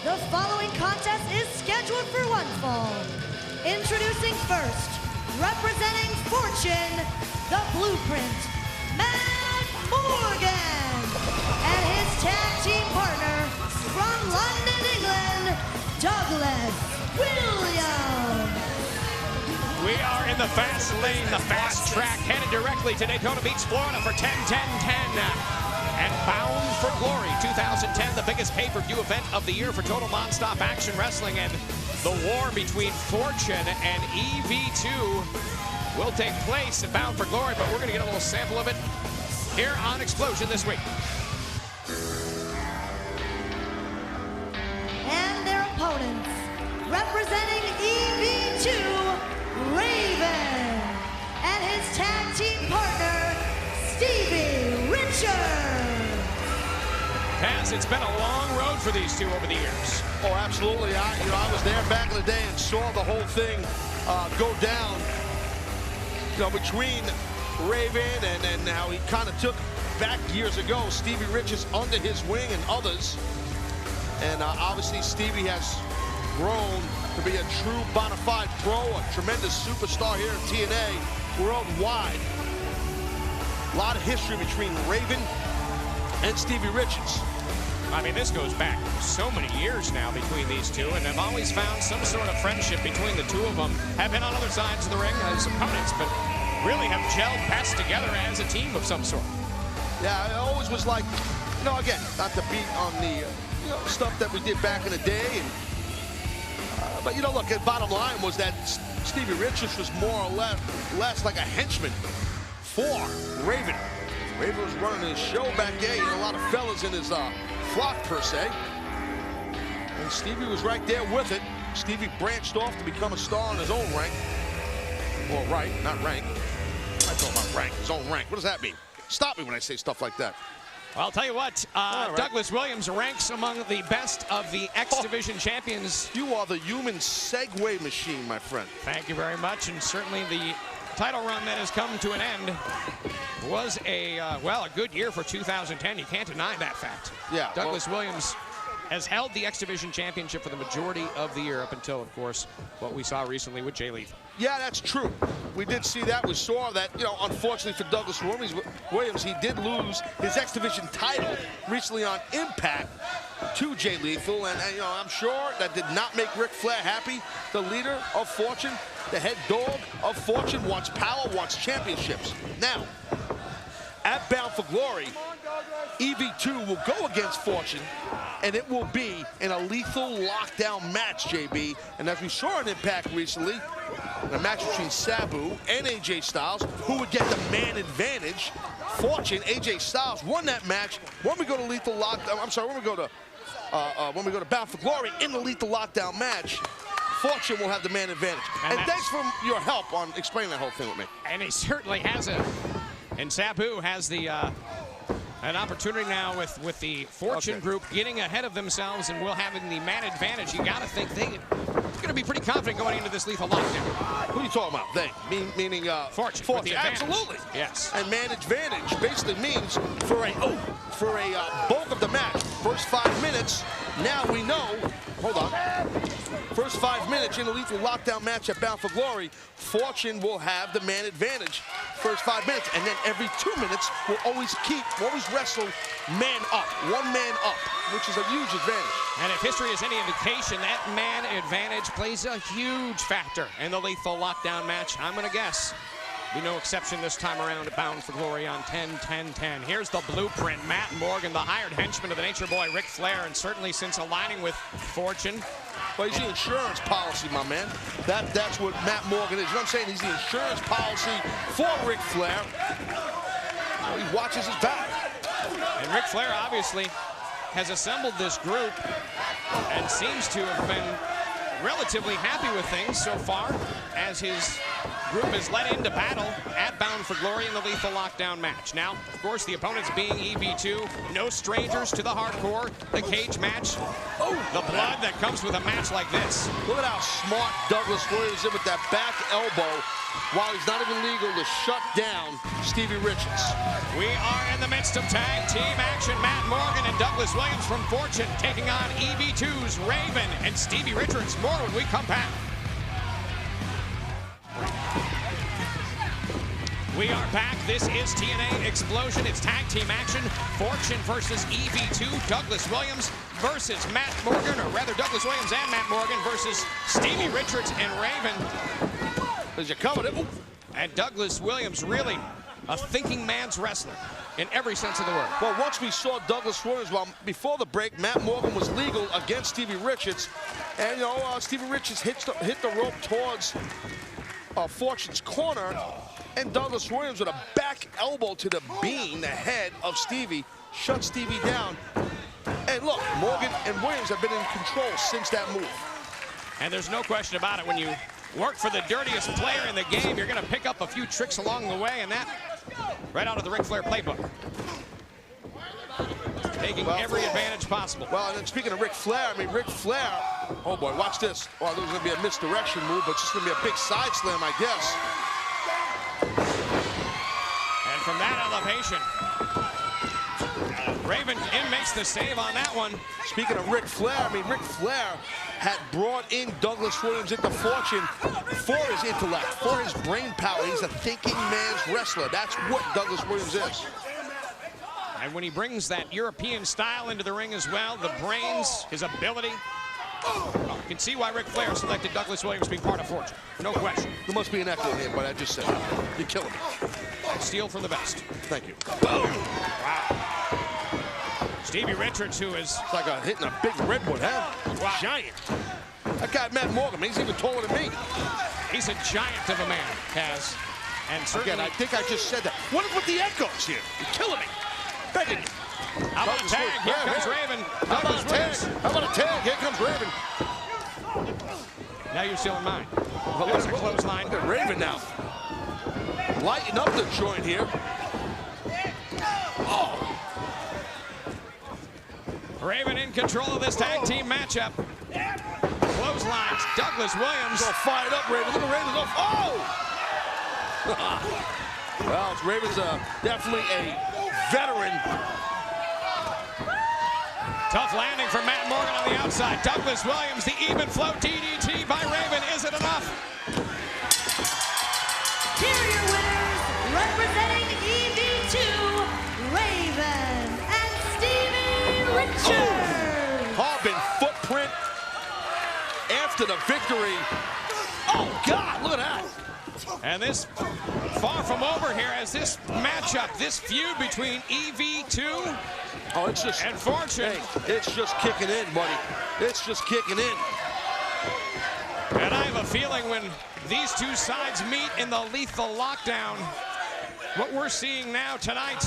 The following contest is scheduled for one fall. Introducing first, representing Fortune, the Blueprint, Matt Morgan, and his tag team partner from London, England, Douglas Williams. We are in the fast lane, the fast track, headed directly to Daytona Beach, Florida for 10-10-10. And Bound for Glory 2010, the biggest pay-per-view event of the year for total non-stop action wrestling. And the war between Fortune and EV2 will take place at Bound for Glory, but we're going to get a little sample of it here on Xplosion this week. And their opponents, representing EV2, Raven, and his tag team partner, Stevie Richards. Taz, it's been a long road for these two over the years. Oh, absolutely. I was there back in the day and saw the whole thing go down. Between Raven and how he kind of took back years ago Stevie Richards under his wing and others. And obviously Stevie has grown to be a true bona fide pro, a tremendous superstar here in TNA worldwide. A lot of history between Raven and Stevie Richards. I mean, this goes back so many years now between these two, and I've always found some sort of friendship between the two of them. Have been on other sides of the ring as opponents, but really have gelled best together as a team of some sort. Yeah, it always was like, again, not to beat on the stuff that we did back in the day, and but look, the bottom line was that Stevie Richards was more or less like a henchman for Raven. Raven was running his show back there. He had a lot of fellas in his flock, per se. And Stevie was right there with it. Stevie branched off to become a star in his own rank. Well, not rank. I'm talking about rank, his own rank. What does that mean? Stop me when I say stuff like that. Well, I'll tell you what, Douglas Williams ranks among the best of the X Division champions. You are the human segue machine, my friend. Thank you very much, and certainly the title run that has come to an end was a good year for 2010. You can't deny that fact. Yeah. Douglas Williams has held the X Division championship for the majority of the year up until, of course, what we saw recently with Jay Lethal. Yeah, that's true. We did see that. We saw that, unfortunately for Douglas Williams, he did lose his X Division title recently on Impact to Jay Lethal. And I'm sure that did not make Ric Flair happy. The leader of Fortune, the head dog of Fortune, wants power, wants championships. Now, at Bound for Glory, EV2 will go against Fortune, and it will be in a lethal lockdown match, JB. And as we saw in Impact recently, a match between Sabu and AJ Styles, who would get the man advantage. Fortune, AJ Styles won that match. When we go to lethal lockdown, when we go to Bound for Glory in the lethal lockdown match, Fortune will have the man advantage. And thanks for your help on explaining that whole thing with me. And he certainly has it. And Sabu has the an opportunity now with the Fortune group getting ahead of themselves and will having the man advantage. You got to think they're going to be pretty confident going into this lethal lockdown. Who are you talking about? They, meaning Fortune. Fortune. Absolutely. Yes. And man advantage basically means for a bulk of the match, first 5 minutes. Now we know. Hold on. First 5 minutes in a lethal lockdown match at Bound for Glory, Fortune will have the man advantage. First 5 minutes, and then every 2 minutes will always wrestle man up, one man up, which is a huge advantage. And if history is any indication, that man advantage plays a huge factor in the lethal lockdown match. I'm going to guess. Be no exception this time around at Bound for Glory on 10-10-10. Here's the Blueprint, Matt Morgan, the hired henchman of the Nature Boy, Ric Flair, and certainly since aligning with Fortune. Well, he's the insurance policy, my man. That's what Matt Morgan is. You know what I'm saying? He's the insurance policy for Ric Flair. He watches his back. And Ric Flair obviously has assembled this group and seems to have been relatively happy with things so far as his group is led into battle at Bound for Glory in the lethal lockdown match. Now, of course, the opponents being EV2, no strangers to the hardcore, the cage match, the blood that comes with a match like this. Look at how smart Douglas Williams is with that back elbow while he's not even legal to shut down Stevie Richards. We are in the midst of tag team action. Matt Morgan and and Douglas Williams from Fortune taking on EV2's Raven and Stevie Richards. More when we come back. We are back. This is TNA Xplosion. It's tag team action. Fortune versus EV2. Douglas Williams versus Matt Morgan, or rather Douglas Williams and Matt Morgan versus Stevie Richards and Raven. As you covered it. And Douglas Williams, really a thinking man's wrestler in every sense of the word. Well, once we saw Douglas Williams, well, before the break, Matt Morgan was legal against Stevie Richards. And, you know, Stevie Richards hit the rope towards Fortune's corner. And Douglas Williams with a back elbow to the bean, the head of Stevie, shut Stevie down. And look, Morgan and Williams have been in control since that move. And there's no question about it. When you work for the dirtiest player in the game, you're going to pick up a few tricks along the way, and that right out of the Ric Flair playbook. Taking every advantage possible. Well, and then speaking of Ric Flair, I mean, Ric Flair, oh boy, watch this. Well, there's going to be a misdirection move, but it's just going to be a big side slam, I guess. And from that elevation, Raven makes the save on that one. Speaking of Ric Flair, I mean, Ric Flair had brought in Douglas Williams into Fortune for his intellect, for his brain power. He's a thinking man's wrestler. That's what Douglas Williams is. And when he brings that European style into the ring as well, the brains, his ability, you can see why Ric Flair selected Douglas Williams to be part of Fortune. No question. There must be an echo here, but I just said it. You're killing me. Steal from the best. Thank you. Boom! Wow. Stevie Richards, who is... It's like hitting a big redwood, huh? Wow. Giant. That guy, Matt Morgan, he's even taller than me. He's a giant of a man, Kaz. And certainly... Again, I think I just said that. What is with the echoes here? You're killing me. Begging you. How about a tag? Here comes Raven. How about a tag? How about a tag? Here comes Raven. Now you're still in mine. There's a clothesline. Look at Raven now. Lighten up the joint here. Oh. Raven in control of this tag team matchup. Clotheslines. Douglas Williams. So fired up, Raven. Look at Raven go. Oh! Well, Raven's definitely a veteran. Tough landing from Matt Morgan on the outside. Douglas Williams, the even flow DDT by Raven. Is it enough? Here are your winners, representing EV2, Raven and Stevie Richards. Harbin footprint after the victory. Oh, God, look at that. And this far from over here as this matchup, this feud between EV2 and Fortune. Hey, it's just kicking in, buddy. It's just kicking in. And I have a feeling when these two sides meet in the lethal lockdown, what we're seeing now tonight